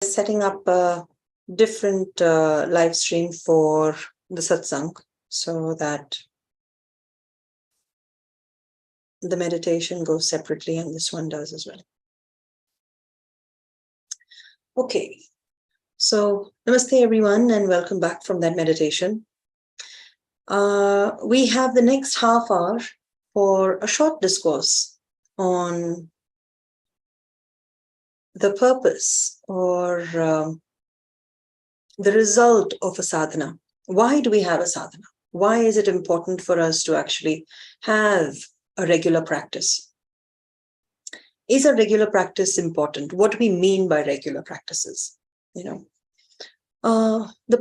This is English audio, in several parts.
Setting up a different live stream for the satsang so that the meditation goes separately and this one does as well. Okay, so namaste everyone and welcome back from that meditation. We have the next half hour for a short discourse on the purpose or the result of a sadhana. Why do we have a sadhana? Why is it important for us to actually have a regular practice? Is a regular practice important? What do we mean by regular practices? The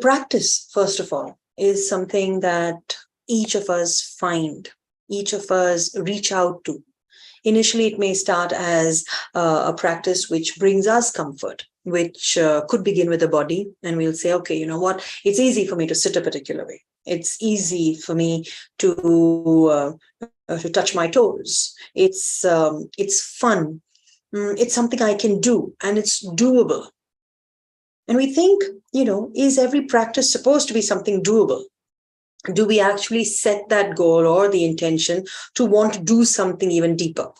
practice, first of all, is something that each of us find, each of us reach out to. Initially, it may start as a practice which brings us comfort, which could begin with the body. And we'll say, okay, you know what? It's easy for me to sit a particular way. It's easy for me to touch my toes. It's fun. It's something I can do and it's doable. And we think, is every practice supposed to be something doable? Do we actually set that goal or the intention to want to do something even deeper?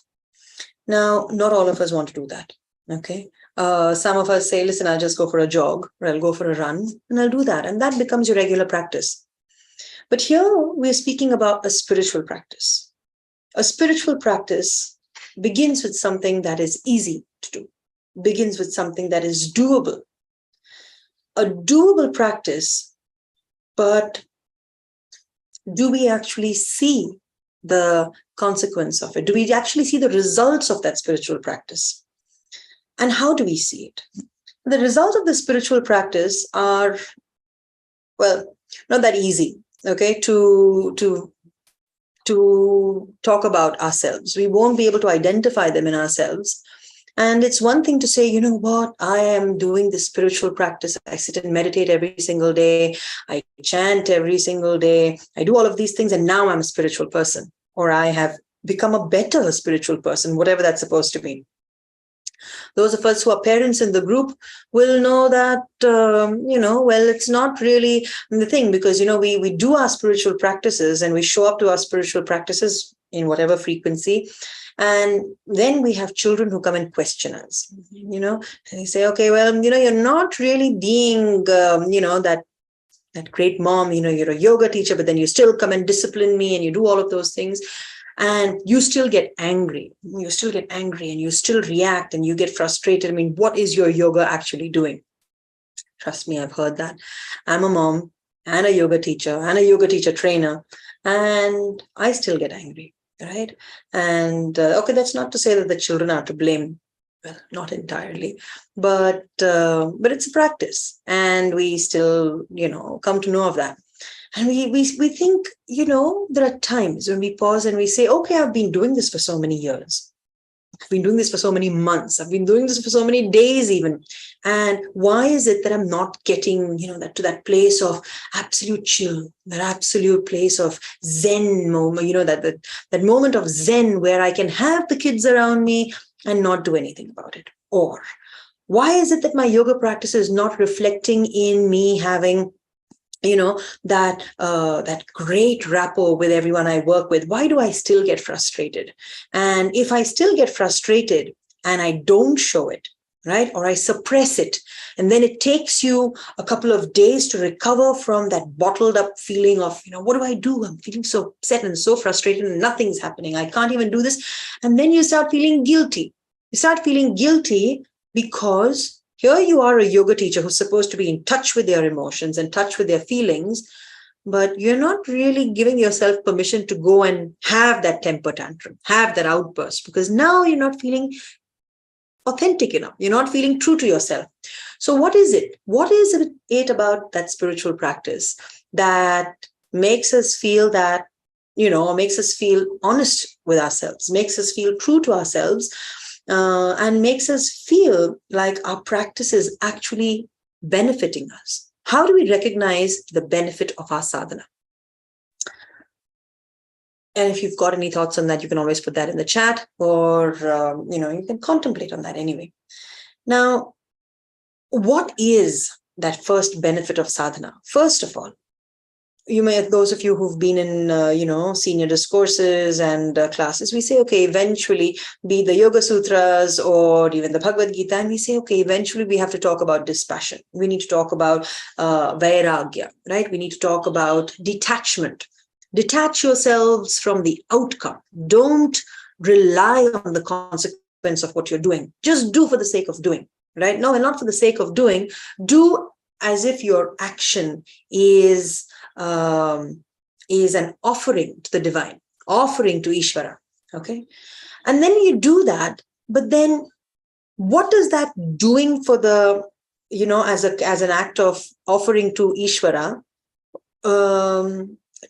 Now, not all of us want to do that. Okay. Some of us say, listen, I'll just go for a jog or I'll go for a run and I'll do that. And that becomes your regular practice. But here we're speaking about a spiritual practice. A spiritual practice begins with something that is easy to do, begins with something that is doable. A doable practice, but do we actually see the consequence of it? Do we actually see the results of that spiritual practice? And how do we see it? The results of the spiritual practice are, well, not that easy, okay, to talk about ourselves. We won't be able to identify them in ourselves. And it's one thing to say, you know what, I am doing this spiritual practice. I sit and meditate every single day. I chant every single day. I do all of these things and now I'm a spiritual person, or I have become a better spiritual person, whatever that's supposed to be. Those of us who are parents in the group will know that, well, it's not really the thing because, we do our spiritual practices and we show up to our spiritual practices in whatever frequency. And then we have children who come and question us, and they say, okay, well, you're not really being, that great mom, you're a yoga teacher, but then you still come and discipline me and you do all of those things. And you still get angry. You still get angry and you still react and you get frustrated. I mean, what is your yoga actually doing? Trust me, I've heard that. I'm a mom and a yoga teacher and a yoga teacher trainer, and I still get angry, right? And okay, that's not to say that the children are to blame. Well, not entirely, but it's a practice, and we still, come to know of that. And we think, there are times when we pause and we say, okay, I've been doing this for so many years. I've been doing this for so many months. I've been doing this for so many days even. And why is it that I'm not getting, that place of absolute chill, that absolute place of Zen moment, that moment of Zen where I can have the kids around me and not do anything about it? Or why is it that my yoga practice is not reflecting in me having that great rapport with everyone I work with? Why do I still get frustrated? And if I still get frustrated and I don't show it, right, or I suppress it, and then it takes you a couple of days to recover from that bottled up feeling of, what do I do? I'm feeling so upset and so frustrated and nothing's happening. I can't even do this. And then you start feeling guilty. You start feeling guilty because here you are, a yoga teacher who's supposed to be in touch with their emotions and touch with their feelings, but you're not really giving yourself permission to go and have that temper tantrum, have that outburst, because now you're not feeling authentic enough. You're not feeling true to yourself. So what is it? What is it about that spiritual practice that makes us feel that, makes us feel honest with ourselves, makes us feel true to ourselves, and makes us feel like our practice is actually benefiting us? How do we recognize the benefit of our sadhana? And if you've got any thoughts on that, you can always put that in the chat, or, you can contemplate on that anyway. Now, what is that first benefit of sadhana? First of all, you may, those of you who've been in senior discourses and classes, we say, okay, eventually, be the Yoga Sutras or even the Bhagavad Gita, and we say, okay, eventually we have to talk about dispassion. We need to talk about vairagya, right? We need to talk about detachment. Detach yourselves from the outcome. Don't rely on the consequence of what you're doing. Just do for the sake of doing, right? No, and not for the sake of doing. Do as if your action is an offering to the divine, offering to Ishvara. Okay. And then you do that, but then what is that doing for the, as an act of offering to Ishvara,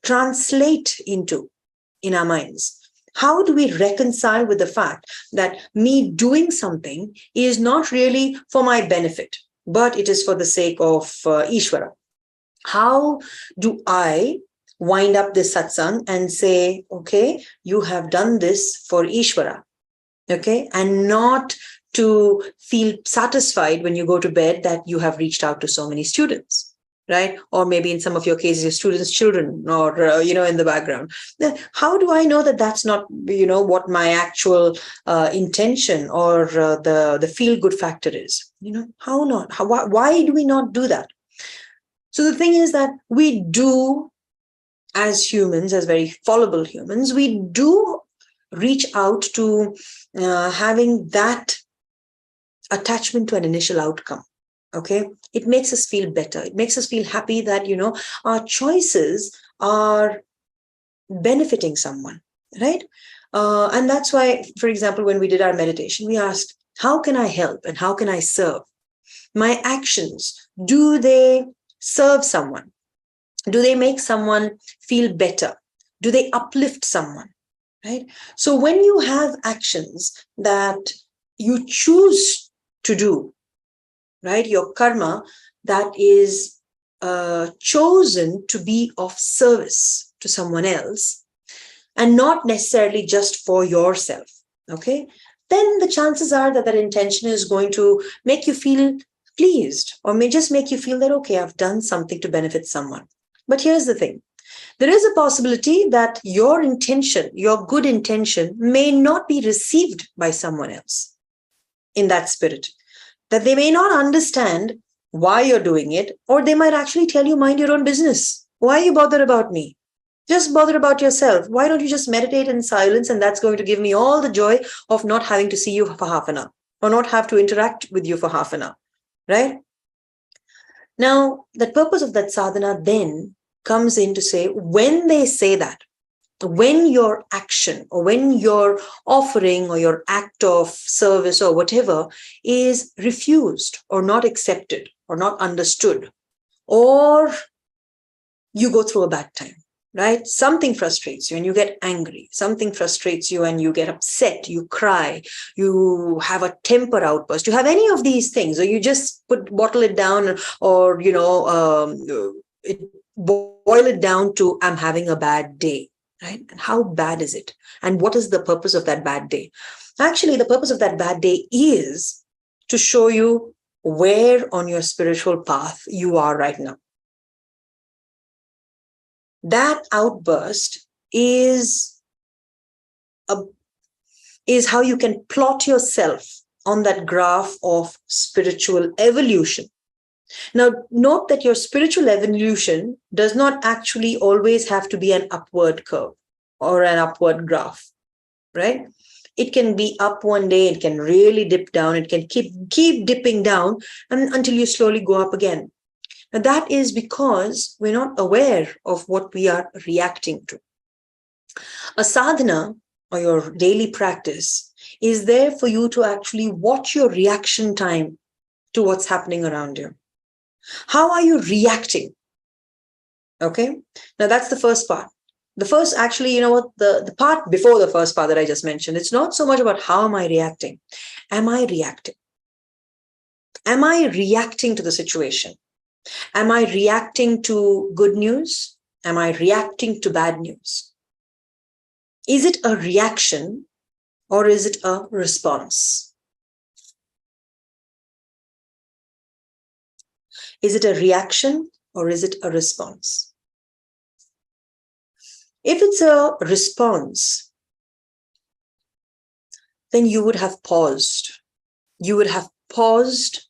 translate into in our minds? How do we reconcile with the fact that me doing something is not really for my benefit, but it is for the sake of Ishvara? How do I wind up this satsang and say, okay, you have done this for Ishvara, okay, and not to feel satisfied when you go to bed that you have reached out to so many students, right? Or maybe in some of your cases, your students' children, or in the background. Then how do I know that that's not what my actual intention or the feel good factor is? How not? Why do we not do that? So the thing is that we do, as humans, as very fallible humans, we do reach out to having that attachment to an initial outcome. Okay, it makes us feel better. It makes us feel happy that our choices are benefiting someone, right? And that's why, for example, when we did our meditation, we asked, how can I help and how can I serve? My actions, do they serve someone? Do they make someone feel better? Do they uplift someone? Right? So when you have actions that you choose to do, right, your karma that is chosen to be of service to someone else and not necessarily just for yourself, okay, then the chances are that that intention is going to make you feel pleased, or may just make you feel that, okay, I've done something to benefit someone. But here's the thing. There is a possibility that your intention, your good intention, may not be received by someone else in that spirit, that they may not understand why you're doing it, or they might actually tell you, mind your own business. Why are you bothered about me? Just bother about yourself. Why don't you just meditate in silence? And that's going to give me all the joy of not having to see you for half an hour or not have to interact with you for half an hour, right? Now, the purpose of that sadhana then comes in to say, when they say that, when your action or when your offering or your act of service or whatever is refused or not accepted or not understood, or you go through a bad time, right? Something frustrates you and you get angry. Something frustrates you and you get upset, you cry, you have a temper outburst, you have any of these things, or you just bottle it down, or, boil it down to, I'm having a bad day, right? And how bad is it? And what is the purpose of that bad day? Actually, the purpose of that bad day is to show you where on your spiritual path you are right now. That outburst is how you can plot yourself on that graph of spiritual evolution. Now, note that your spiritual evolution does not actually always have to be an upward curve or an upward graph, right? It can be up one day, it can really dip down, it can keep dipping down until you slowly go up again. Now, that is because we're not aware of what we are reacting to. A sadhana, or your daily practice, is there for you to actually watch your reaction time to what's happening around you. How are you reacting? Okay. Now, that's the first part. The first, actually, you know what, the part before the first part that I just mentioned, it's not so much about how am I reacting. Am I reacting? Am I reacting to the situation? Am I reacting to good news? Am I reacting to bad news? Is it a reaction or is it a response? Is it a reaction or is it a response? If it's a response, then you would have paused. You would have paused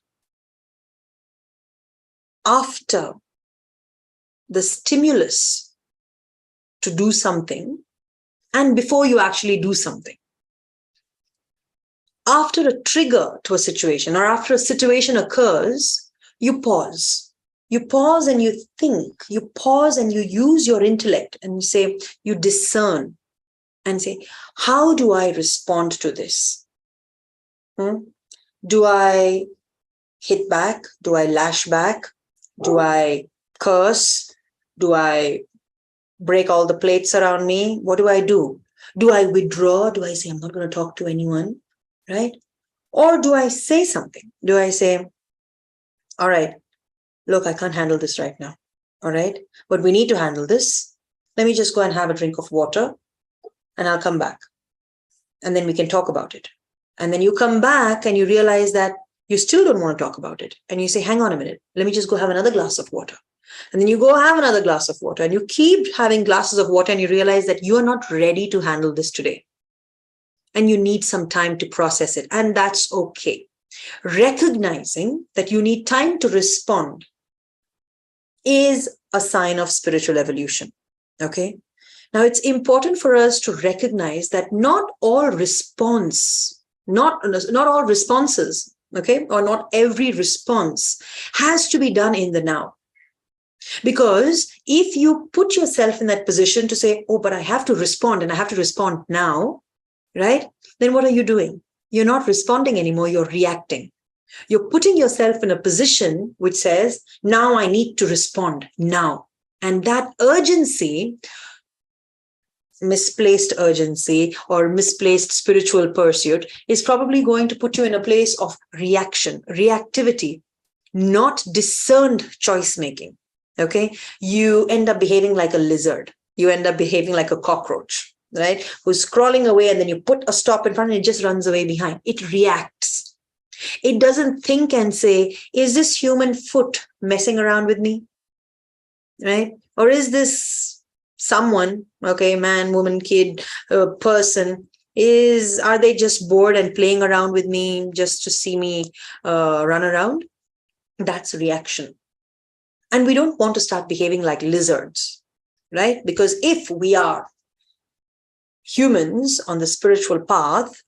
after the stimulus to do something and before you actually do something. After a trigger to a situation or after a situation occurs, you pause. You pause and you think. You pause and you use your intellect and you discern and say, how do I respond to this? Do I hit back? Do I lash back? Do I curse? Do I break all the plates around me? What do I do? Do I withdraw? Do I say, I'm not going to talk to anyone? Right? Or do I say something? Do I say, all right, look, I can't handle this right now. All right, but we need to handle this. Let me just go and have a drink of water and I'll come back. And then we can talk about it. And then you come back and you realize that you still don't want to talk about it. And you say, hang on a minute, let me just go have another glass of water. And then you go have another glass of water and you keep having glasses of water and you realize that you are not ready to handle this today. And you need some time to process it. And that's okay. Recognizing that you need time to respond is a sign of spiritual evolution. Okay. Now it's important for us to recognize that not all responses, okay, or not every response has to be done in the now. Because if you put yourself in that position to say, oh, but I have to respond and I have to respond now, right? Then what are you doing? You're not responding anymore, you're reacting. You're putting yourself in a position which says, now I need to respond now. And that urgency, misplaced urgency or misplaced spiritual pursuit is probably going to put you in a place of reaction, reactivity, not discerned choice making. Okay. You end up behaving like a lizard. You end up behaving like a cockroach, right? Who's crawling away and then you put a stop in front and it just runs away behind. It reacts. It doesn't think and say, is this human foot messing around with me? Right? Or is this someone, okay, man, woman, kid, person, are they just bored and playing around with me just to see me run around? That's reaction. And we don't want to start behaving like lizards, right? Because if we are humans on the spiritual path,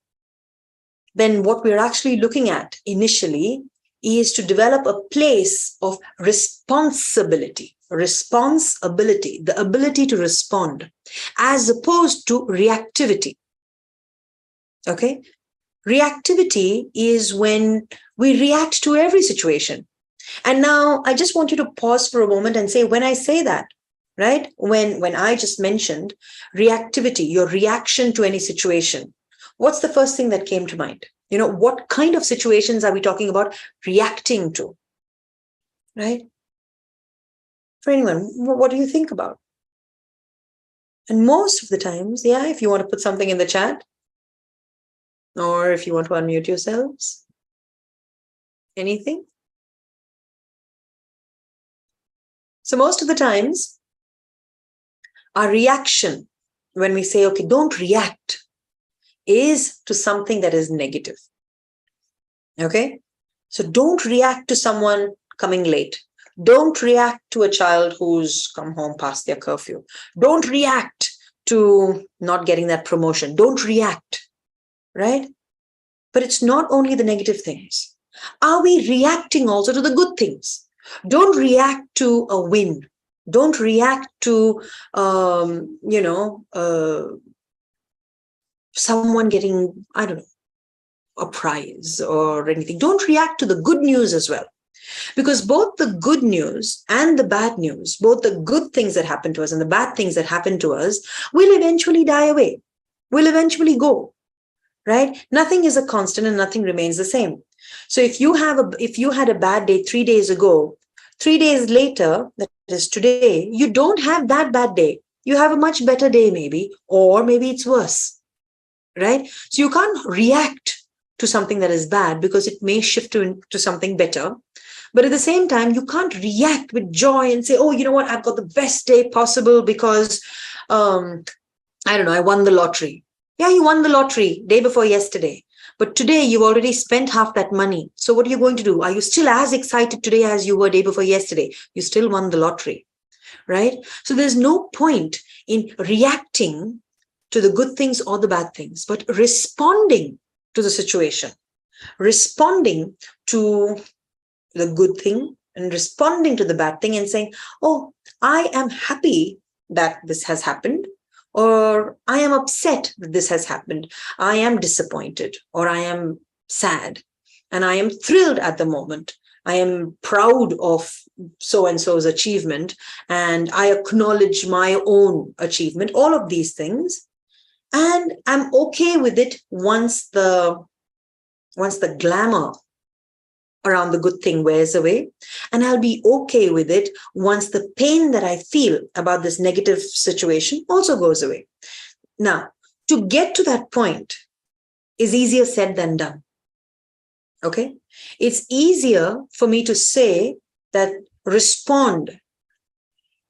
then what we're actually looking at initially is to develop a place of responsibility, the ability to respond, as opposed to reactivity. Okay? Reactivity is when we react to every situation. And now I just want you to pause for a moment and say, when I say that, right? When I just mentioned reactivity, your reaction to any situation, what's the first thing that came to mind? You know, what kind of situations are we talking about reacting to? Right? For anyone, what do you think about? And most of the times, yeah, if you want to put something in the chat, or if you want to unmute yourselves, anything. So most of the times, our reaction, when we say, okay, don't react, is to something that is negative. Okay? So don't react to someone coming late. Don't react to a child who's come home past their curfew. Don't react to not getting that promotion. Don't react, right? But it's not only the negative things. Are we reacting also to the good things? Don't react to a win. Don't react to, someone getting, I don't know, a prize or anything. Don't react to the good news as well. Because both the good news and the bad news, both the good things that happen to us and the bad things that happen to us will eventually die away, will eventually go, right? Nothing is a constant and nothing remains the same. So if you had a bad day 3 days ago, 3 days later, that is today, you don't have that bad day. You have a much better day maybe, or maybe it's worse, right? So you can't react to something that is bad because it may shift to something better. But at the same time, you can't react with joy and say, oh, you know what, I've got the best day possible because, I don't know, I won the lottery. Yeah, you won the lottery day before yesterday. But today you've already spent half that money. So what are you going to do? Are you still as excited today as you were day before yesterday? You still won the lottery, right? So there's no point in reacting to the good things or the bad things, but responding to the situation, responding to the good thing and responding to the bad thing and saying, oh, I am happy that this has happened, or I am upset that this has happened. I am disappointed, or I am sad, and I am thrilled at the moment. I am proud of so-and-so's achievement, and I acknowledge my own achievement, all of these things. And I'm okay with it once the glamour around the good thing wears away. And I'll be okay with it once the pain that I feel about this negative situation also goes away. Now, to get to that point is easier said than done. Okay? It's easier for me to say that respond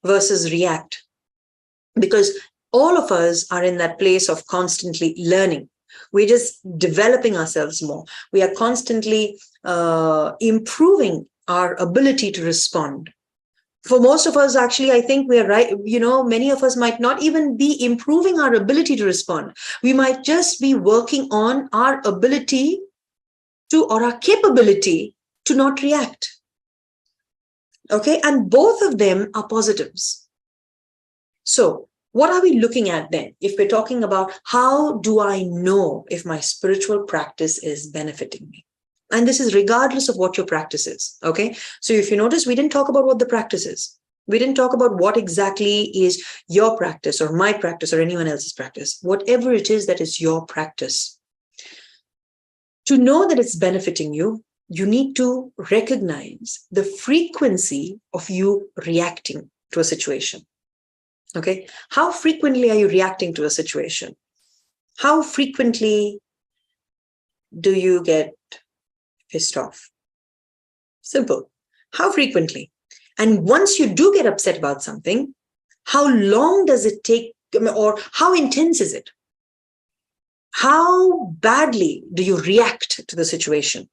versus react, because all of us are in that place of constantly learning. We're just developing ourselves more. We are constantly improving our ability to respond. For most of us, actually, I think we're right. Many of us might not even be improving our ability to respond. We might just be working on our ability to, or our capability to not react. Okay. And both of them are positives. So what are we looking at then? If we're talking about how do I know if my spiritual practice is benefiting me? And this is regardless of what your practice is. Okay. So if you notice, we didn't talk about what the practice is. We didn't talk about what exactly is your practice or my practice or anyone else's practice. Whatever it is that is your practice. To know that it's benefiting you, you need to recognize the frequency of you reacting to a situation. Okay. How frequently are you reacting to a situation? How frequently do you get pissed off? Simple. How frequently? And once you do get upset about something, how long does it take, or how intense is it? How badly do you react to the situation?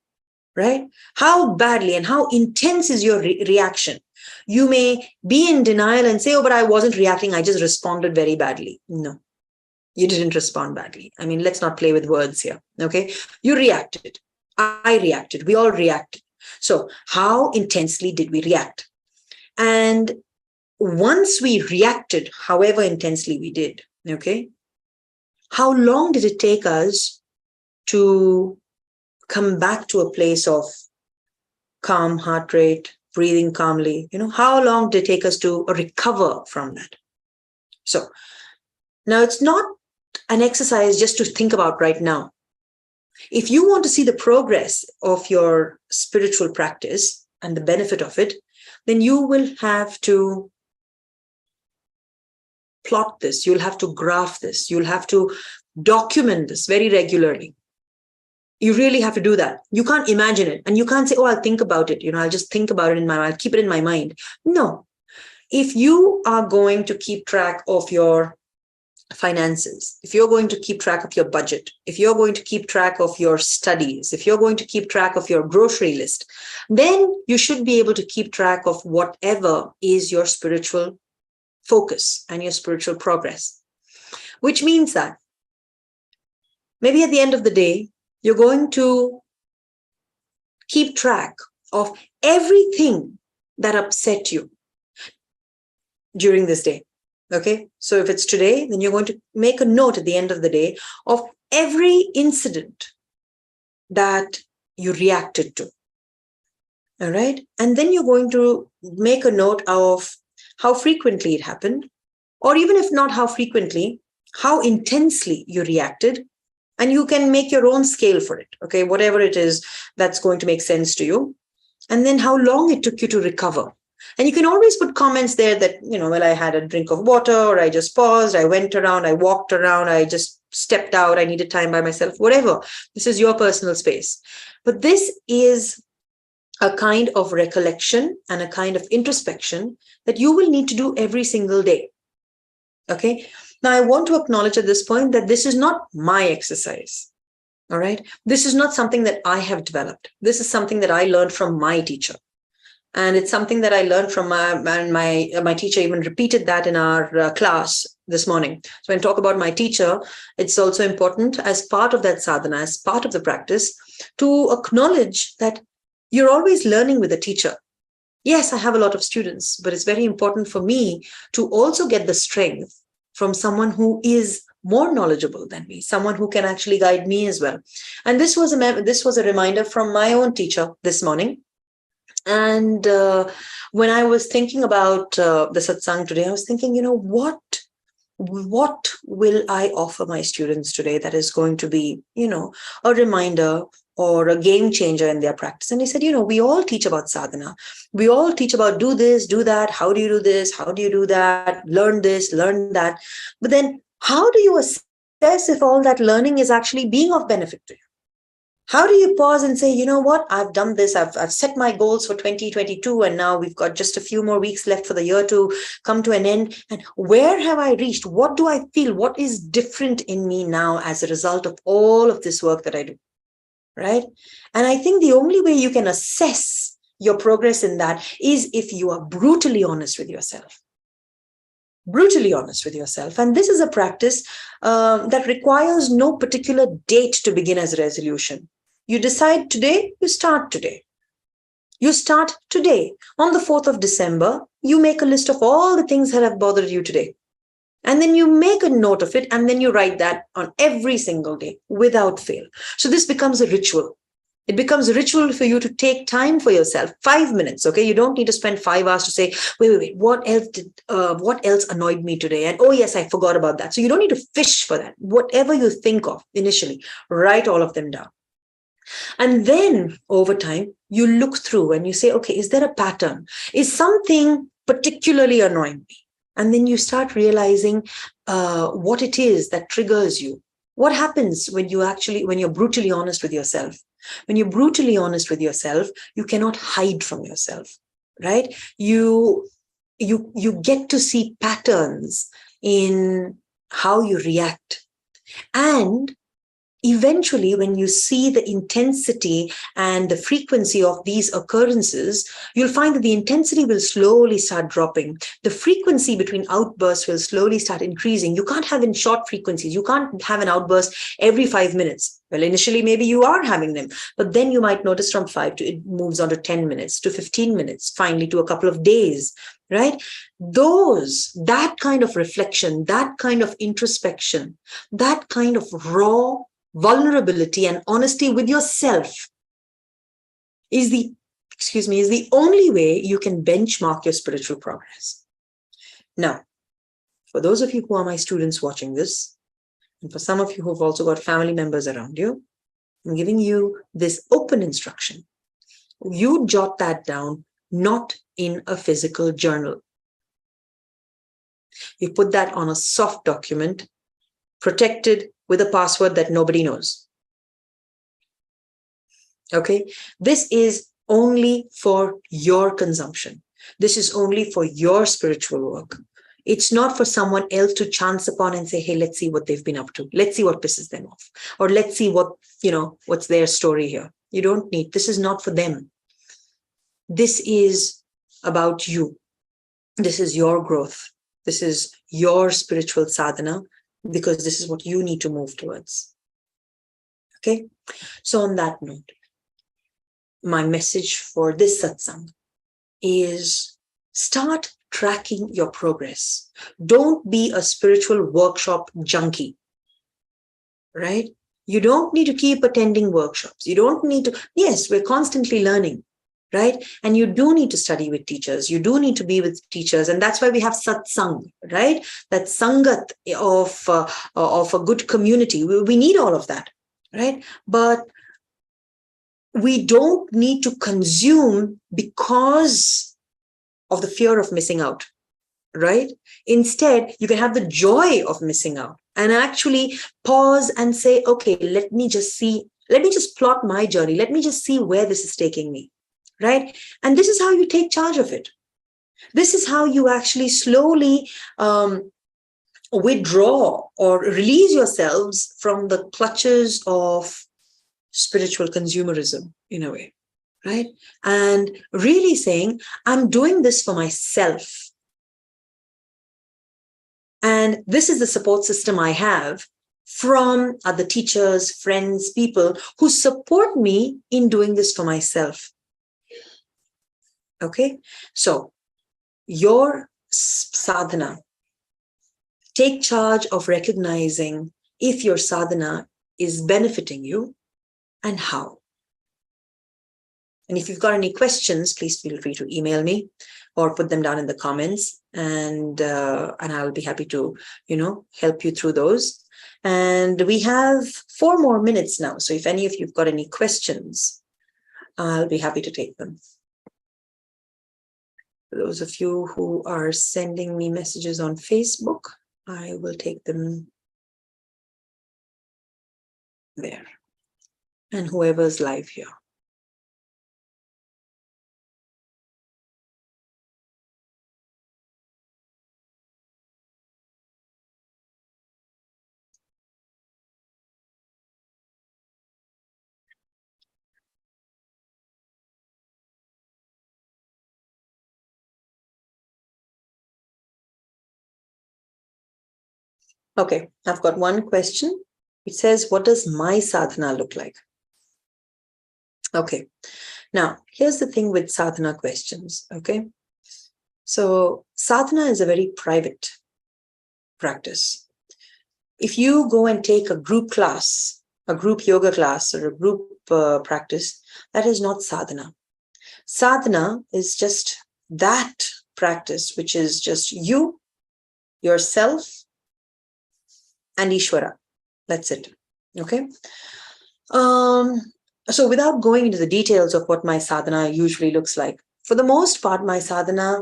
Right? How badly and how intense is your reaction? You may be in denial and say, oh, but I wasn't reacting. I just responded very badly. No, you didn't respond badly. I mean, let's not play with words here. Okay. You reacted. I reacted. We all reacted. So how intensely did we react? And once we reacted, however intensely we did, okay, how long did it take us to come back to a place of calm heart rate, breathing calmly? How long did it take us to recover from that? So now it's not an exercise just to think about right now. If you want to see the progress of your spiritual practice and the benefit of it, then you will have to plot this. You'll have to graph this. You'll have to document this very regularly. You really have to do that. You can't imagine it. And you can't say, oh, I'll think about it. I'll just think about it in my mind. I'll keep it in my mind. No. If you are going to keep track of your finances, if you're going to keep track of your budget, if you're going to keep track of your studies, if you're going to keep track of your grocery list, then you should be able to keep track of whatever is your spiritual focus and your spiritual progress, which means that maybe at the end of the day, you're going to keep track of everything that upset you during this day. Okay. So if it's today, then you're going to make a note at the end of the day of every incident that you reacted to. All right. And then you're going to make a note of how frequently it happened, or even if not how frequently, how intensely you reacted. And you can make your own scale for it. Okay. Whatever it is that's going to make sense to you. And then how long it took you to recover. And you can always put comments there that, well, I had a drink of water, or I just paused, I went around, I walked around, I just stepped out, I needed time by myself, whatever. This is your personal space. But this is a kind of recollection and a kind of introspection that you will need to do every single day. Okay. Now, I want to acknowledge at this point that this is not my exercise. All right. This is not something that I have developed. This is something that I learned from my teacher. And it's something that I learned from my teacher even repeated that in our class this morning. So when I talk about my teacher, it's also important as part of that sadhana, as part of the practice, to acknowledge that you're always learning with a teacher. Yes, I have a lot of students, but it's very important for me to also get the strength from someone who is more knowledgeable than me, someone who can actually guide me as well. And this was a reminder from my own teacher this morning. And when I was thinking about the satsang today, I was thinking, what will I offer my students today that is going to be, a reminder or a game changer in their practice? And he said, we all teach about sadhana. We all teach about do this, do that. How do you do this? How do you do that? Learn this, learn that. But then how do you assess if all that learning is actually being of benefit to you? How do you pause and say, what, I've done this, I've set my goals for 2022, and now we've got just a few more weeks left for the year to come to an end. And where have I reached? What do I feel? What is different in me now as a result of all of this work that I do? Right? And I think the only way you can assess your progress in that is if you are brutally honest with yourself. Brutally honest with yourself. And this is a practice that requires no particular date to begin as a resolution. You decide today, you start today. You start today. On the 4th of December, you make a list of all the things that have bothered you today. And then you make a note of it, and then you write that on every single day without fail. So this becomes a ritual. It becomes a ritual for you to take time for yourself, 5 minutes. Okay, you don't need to spend 5 hours to say, wait, what else annoyed me today? And oh yes, I forgot about that. So you don't need to fish for that. Whatever you think of initially, write all of them down. And then over time, you look through and you say, okay, is there a pattern? Is something particularly annoying me? And then you start realizing what it is that triggers you. What happens when you're brutally honest with yourself? When you're brutally honest with yourself, you cannot hide from yourself, right? You get to see patterns in how you react. And eventually, when you see the intensity and the frequency of these occurrences, you'll find that the intensity will slowly start dropping. The frequency between outbursts will slowly start increasing. You can't have in short frequencies. You can't have an outburst every 5 minutes. Well, initially, maybe you are having them, but then you might notice from 5 to it moves on to 10 minutes, to 15 minutes, finally to a couple of days, right? That kind of reflection, that kind of introspection, that kind of raw vulnerability and honesty with yourself is the only way you can benchmark your spiritual progress. Now, for those of you who are my students watching this, and for some of you who have also got family members around you, I'm giving you this open instruction. You jot that down, not in a physical journal. You put that on a soft document, protected with a password that nobody knows. Okay? This is only for your consumption. This is only for your spiritual work. It's not for someone else to chance upon and say, hey, let's see what they've been up to. Let's see what pisses them off. Or let's see what's their story here. You don't need, this is not for them. This is about you. This is your growth. This is your spiritual sadhana, because this is what you need to move towards. Okay? So on that note, my message for this satsang is start tracking your progress. Don't be a spiritual workshop junkie, right? You don't need to keep attending workshops. You don't need to, yes, we're constantly learning, right? And you do need to study with teachers. You do need to be with teachers. And that's why we have satsang, right? That sangat of a good community. We need all of that, right? But we don't need to consume because of the fear of missing out, right? Instead, you can have the joy of missing out and actually pause and say, okay, let me just plot my journey. Let me just see where this is taking me, right? And this is how you take charge of it. This is how you actually slowly withdraw or release yourselves from the clutches of spiritual consumerism in a way, right? And really saying, I'm doing this for myself. And this is the support system I have from other teachers, friends, people who support me in doing this for myself. Okay, so your sadhana, take charge of recognizing if your sadhana is benefiting you and how. And if you've got any questions, please feel free to email me or put them down in the comments, and I'll be happy to, help you through those. And we have 4 more minutes now. So if any of you've got any questions, I'll be happy to take them. For those of you who are sending me messages on Facebook, I will take them there. And whoever's live here. Okay, I've got one question. It says, what does my sadhana look like? Okay, now here's the thing with sadhana questions, okay? So sadhana is a very private practice. If you go and take a group class, a group yoga class or a group practice, that is not sadhana. Sadhana is just that practice, which is just you, yourself, and Ishvara. That's it. Okay. So without going into the details of what my sadhana usually looks like, for the most part, my sadhana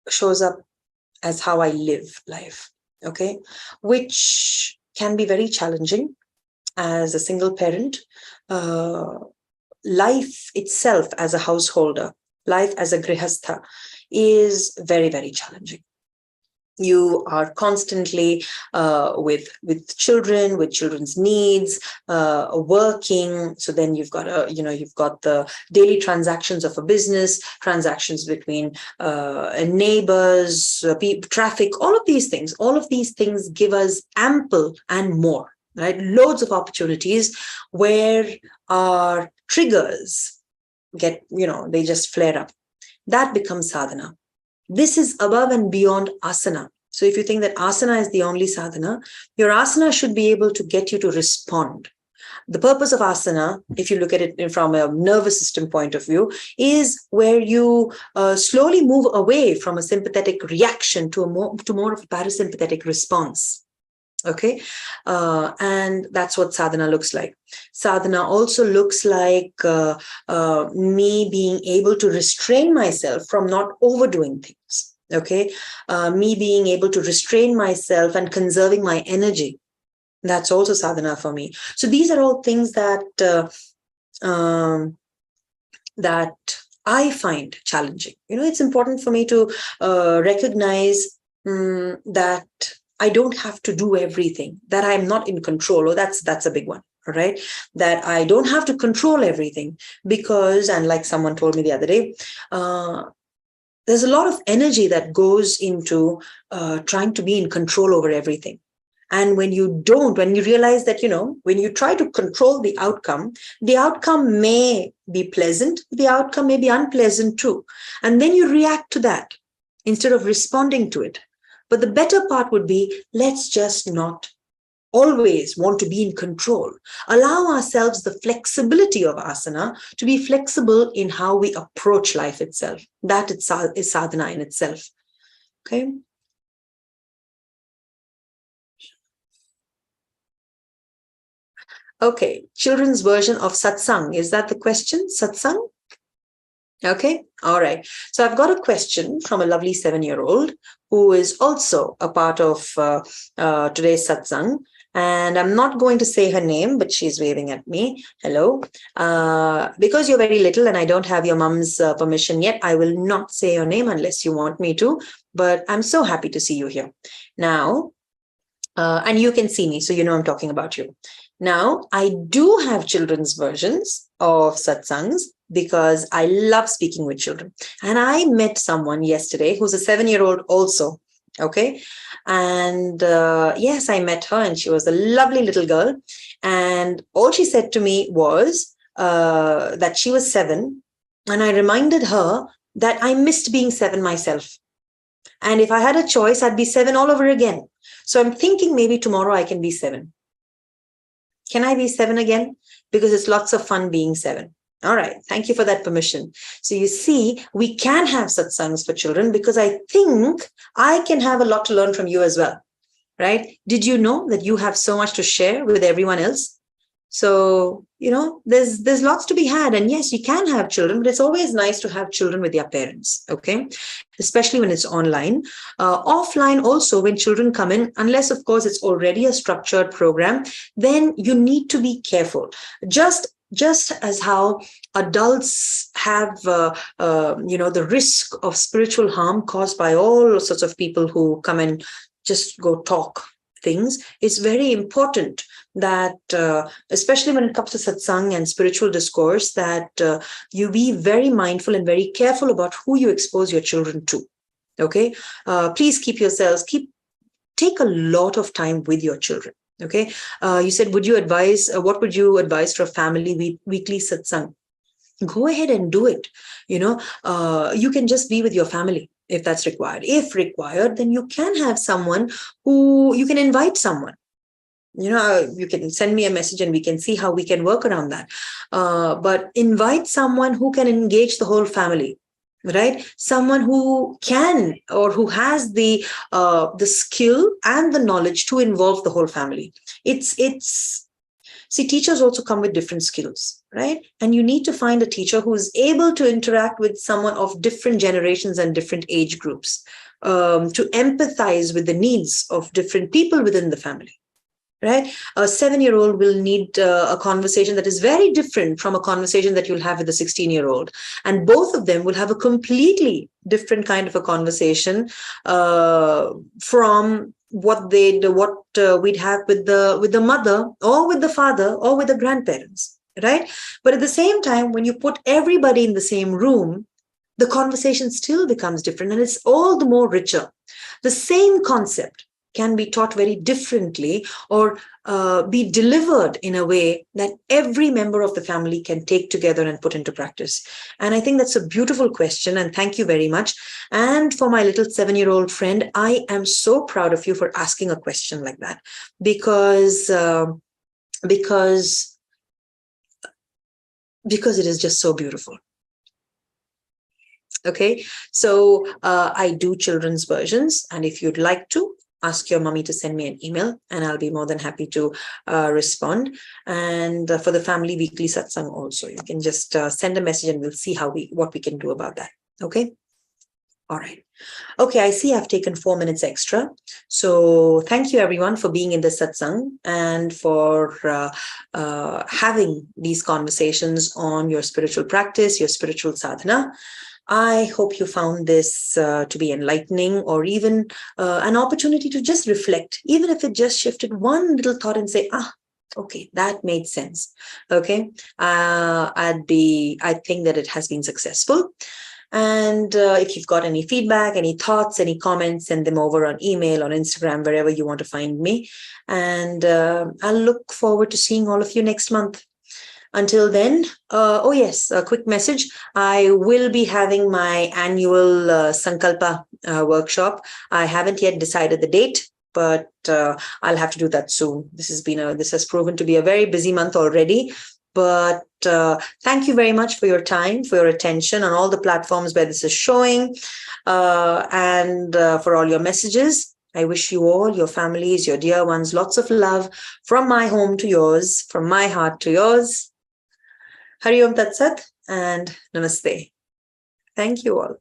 shows up as how I live life. Okay. Which can be very challenging as a single parent. Life itself as a householder, life as a grihastha is very, very challenging. You are constantly with children, with children's needs, working. So then you've got the daily transactions of a business, transactions between neighbors, traffic, all of these things. All of these things give us ample and more, right? Loads of opportunities where our triggers get, they just flare up. That becomes sadhana. This is above and beyond asana. So if you think that asana is the only sadhana, your asana should be able to get you to respond. The purpose of asana, if you look at it from a nervous system point of view, is where you slowly move away from a sympathetic reaction to more of a parasympathetic response. Okay. And that's what sadhana looks like. Sadhana also looks like me being able to restrain myself from not overdoing things. Okay. Me being able to restrain myself and conserving my energy. That's also sadhana for me. So these are all things that that I find challenging. It's important for me to recognize that I don't have to do everything, that I'm not in control. Oh, that's a big one, all right? That I don't have to control everything because, and like someone told me the other day, there's a lot of energy that goes into trying to be in control over everything. And when you realize that, when you try to control the outcome may be pleasant, the outcome may be unpleasant too. And then you react to that instead of responding to it. But the better part would be, let's just not always want to be in control. Allow ourselves the flexibility of asana to be flexible in how we approach life itself. That is sadhana in itself. Okay. Okay. Children's version of satsang. Is that the question? Satsang? Okay. All right. So I've got a question from a lovely 7-year-old who is also a part of today's satsang. And I'm not going to say her name, but she's waving at me. Hello. Because you're very little and I don't have your mom's permission yet, I will not say your name unless you want me to. But I'm so happy to see you here. Now, and you can see me, so you know I'm talking about you. Now, I do have children's versions of satsangs because I love speaking with children. And I met someone yesterday who's a 7-year-old also. Okay. And yes, I met her and she was a lovely little girl. And all she said to me was that she was 7. And I reminded her that I missed being 7 myself. And if I had a choice, I'd be 7 all over again. So I'm thinking maybe tomorrow I can be 7. Can I be 7 again? Because it's lots of fun being 7. All right. Thank you for that permission. So you see, we can have satsangs for children because I think I can have a lot to learn from you as well. Right? Did you know that you have so much to share with everyone else? So, there's lots to be had. And yes, you can have children, but it's always nice to have children with their parents, okay? Especially when it's online. Offline also, when children come in, unless, of course, it's already a structured program, then you need to be careful. Just as how adults have, the risk of spiritual harm caused by all sorts of people who come and just go talk things, it's very important that, especially when it comes to satsang and spiritual discourse, that you be very mindful and very careful about who you expose your children to. Okay, please take a lot of time with your children. Okay, you said, what would you advise for a family weekly satsang? Go ahead and do it. You can just be with your family if that's required. If required, then you can have someone who you can invite someone. You can send me a message and we can see how we can work around that. But invite someone who can engage the whole family, right? Someone who can or who has the skill and the knowledge to involve the whole family. See, teachers also come with different skills, right? And you need to find a teacher who is able to interact with someone of different generations and different age groups, to empathize with the needs of different people within the family. Right? A 7-year-old will need a conversation that is very different from a conversation that you'll have with a 16-year-old. And both of them will have a completely different kind of a conversation from what we'd have with the mother or with the father or with the grandparents. Right? But at the same time, when you put everybody in the same room, the conversation still becomes different and it's all the more richer. The same concept can be taught very differently or be delivered in a way that every member of the family can take together and put into practice. And I think that's a beautiful question. And thank you very much. And for my little 7-year-old friend, I am so proud of you for asking a question like that, because it is just so beautiful. Okay, so I do children's versions. And if you'd like to, ask your mommy to send me an email and I'll be more than happy to respond. And for the family weekly satsang also, you can just send a message and we'll see what we can do about that. Okay. All right. Okay. I see I've taken 4 minutes extra. So thank you everyone for being in the satsang and for having these conversations on your spiritual practice, your spiritual sadhana. I hope you found this to be enlightening or even an opportunity to just reflect, even if it just shifted one little thought and say, okay, that made sense. Okay. I think that it has been successful. And if you've got any feedback, any thoughts, any comments, send them over on email, on Instagram, wherever you want to find me. And I'll look forward to seeing all of you next month. Until then, oh yes, a quick message. I will be having my annual Sankalpa workshop. I haven't yet decided the date, but I'll have to do that soon. This has proven to be a very busy month already. But thank you very much for your time, for your attention on all the platforms where this is showing, and for all your messages. I wish you all, your families, your dear ones, lots of love from my home to yours, from my heart to yours. Hari Om Tat Sat and Namaste. Thank you all.